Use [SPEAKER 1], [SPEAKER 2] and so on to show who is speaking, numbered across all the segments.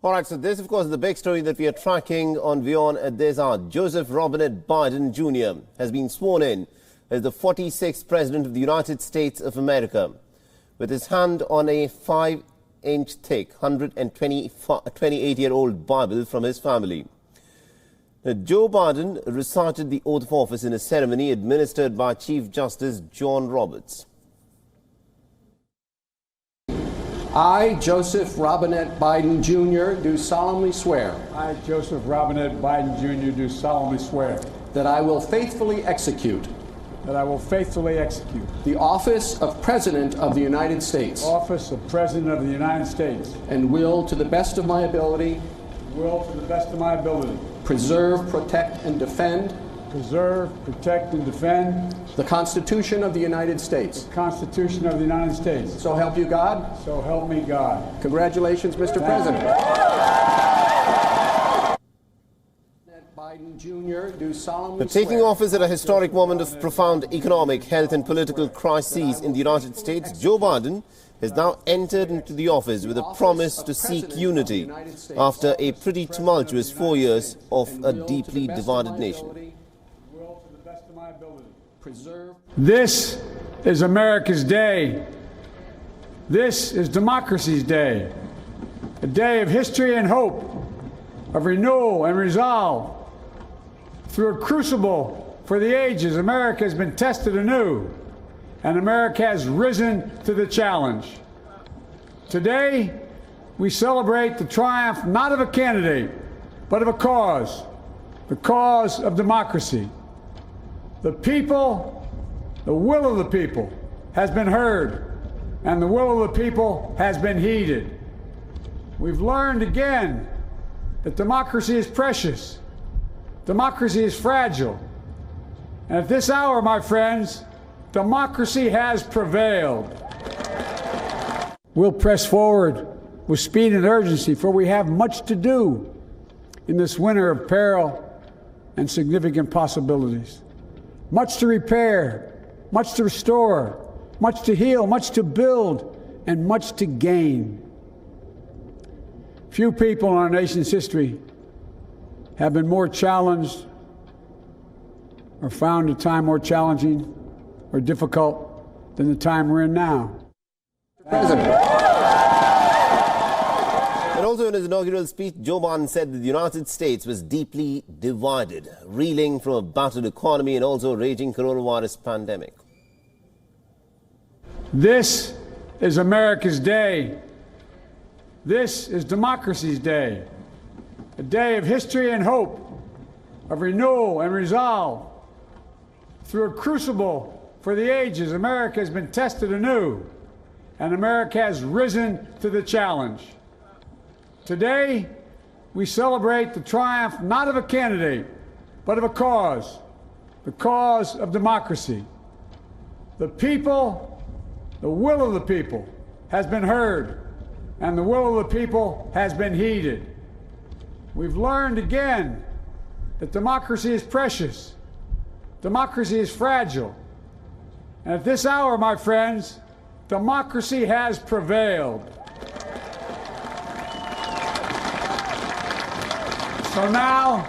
[SPEAKER 1] All right, so this, of course, is the big story that we are tracking on WION at this hour. Joseph Robinette Biden Jr. has been sworn in as the 46th President of the United States of America. With his hand on a 5-inch thick, 128-year-old Bible from his family. Joe Biden recited the oath of office in a ceremony administered by Chief Justice John Roberts.
[SPEAKER 2] I, Joseph Robinette Biden Jr., do solemnly swear.
[SPEAKER 3] I, Joseph Robinette Biden Jr., do solemnly swear.
[SPEAKER 2] That I will faithfully execute.
[SPEAKER 3] That I will faithfully execute.
[SPEAKER 2] The office of President of the United States.
[SPEAKER 3] Office of President of the United States.
[SPEAKER 2] And will, to the best of my ability.
[SPEAKER 3] Will, to the best of my ability.
[SPEAKER 2] Preserve, protect, and defend.
[SPEAKER 3] Preserve, protect, and defend.
[SPEAKER 2] The Constitution of the United States.
[SPEAKER 3] The Constitution of the United States.
[SPEAKER 2] So help you God.
[SPEAKER 3] So help me God.
[SPEAKER 2] Congratulations, Mr. President. Biden Jr. do solemnly
[SPEAKER 1] taking office at a historic moment of profound economic, health and political crises in the United States, Joe Biden has now entered into the office with a promise to seek unity after a pretty tumultuous 4 years of a deeply divided nation.
[SPEAKER 3] This is America's day. This is democracy's day. A day of history and hope, of renewal and resolve. Through a crucible for the ages, America has been tested anew, and America has risen to the challenge. Today, we celebrate the triumph not of a candidate, but of a cause, the cause of democracy. The people, the will of the people has been heard, and the will of the people has been heeded. We've learned again that democracy is precious. Democracy is fragile. And at this hour, my friends, democracy has prevailed. We'll press forward with speed and urgency, for we have much to do in this winter of peril and significant possibilities. Much to repair, much to restore, much to heal, much to build, and much to gain. Few people in our nation's history have been more challenged or found a time more challenging or difficult than the time we're in now.
[SPEAKER 2] President.
[SPEAKER 1] And also in his inaugural speech, Joe Biden said that the United States was deeply divided, reeling from a battered economy and also a raging coronavirus pandemic.
[SPEAKER 3] This is America's day. This is democracy's day. A day of history and hope, of renewal and resolve. Through a crucible for the ages, America has been tested anew, and America has risen to the challenge. Today, we celebrate the triumph not of a candidate, but of a cause, the cause of democracy. The people, the will of the people has been heard, and the will of the people has been heeded. We've learned again that democracy is precious. Democracy is fragile. And at this hour, my friends, democracy has prevailed. So now,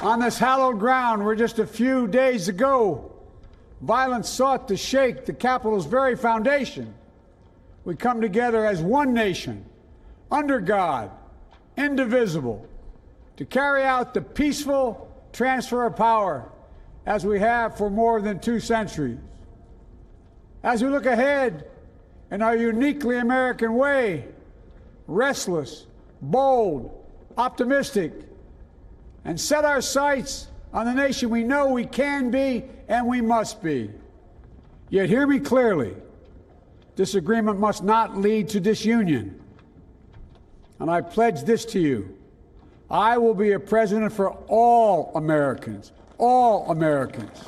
[SPEAKER 3] on this hallowed ground where just a few days ago, violence sought to shake the Capitol's very foundation, we come together as one nation, under God, indivisible, to carry out the peaceful transfer of power as we have for more than 2 centuries. As we look ahead in our uniquely American way, restless, bold, optimistic, and set our sights on the nation we know we can be and we must be. Yet hear me clearly, disagreement must not lead to disunion. And I pledge this to you. I will be a president for all Americans, all Americans.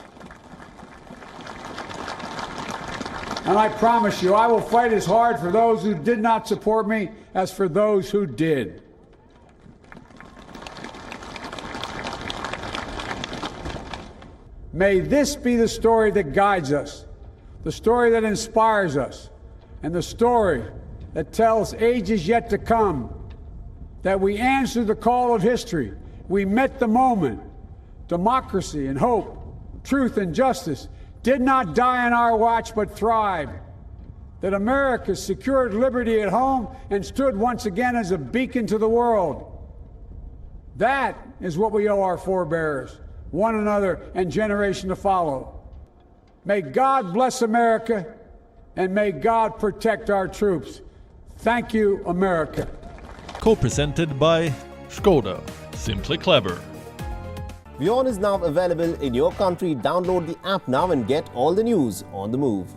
[SPEAKER 3] And I promise you, I will fight as hard for those who did not support me as for those who did. May this be the story that guides us, the story that inspires us, and the story that tells ages yet to come that we answered the call of history. We met the moment. Democracy and hope, truth and justice did not die on our watch but thrived. That America secured liberty at home and stood once again as a beacon to the world. That is what we owe our forebears, one another, and generation to follow. May God bless America, and may God protect our troops. Thank you, America.
[SPEAKER 4] Co-presented by Skoda. Simply clever.
[SPEAKER 1] WION is now available in your country. Download the app now and get all the news on the move.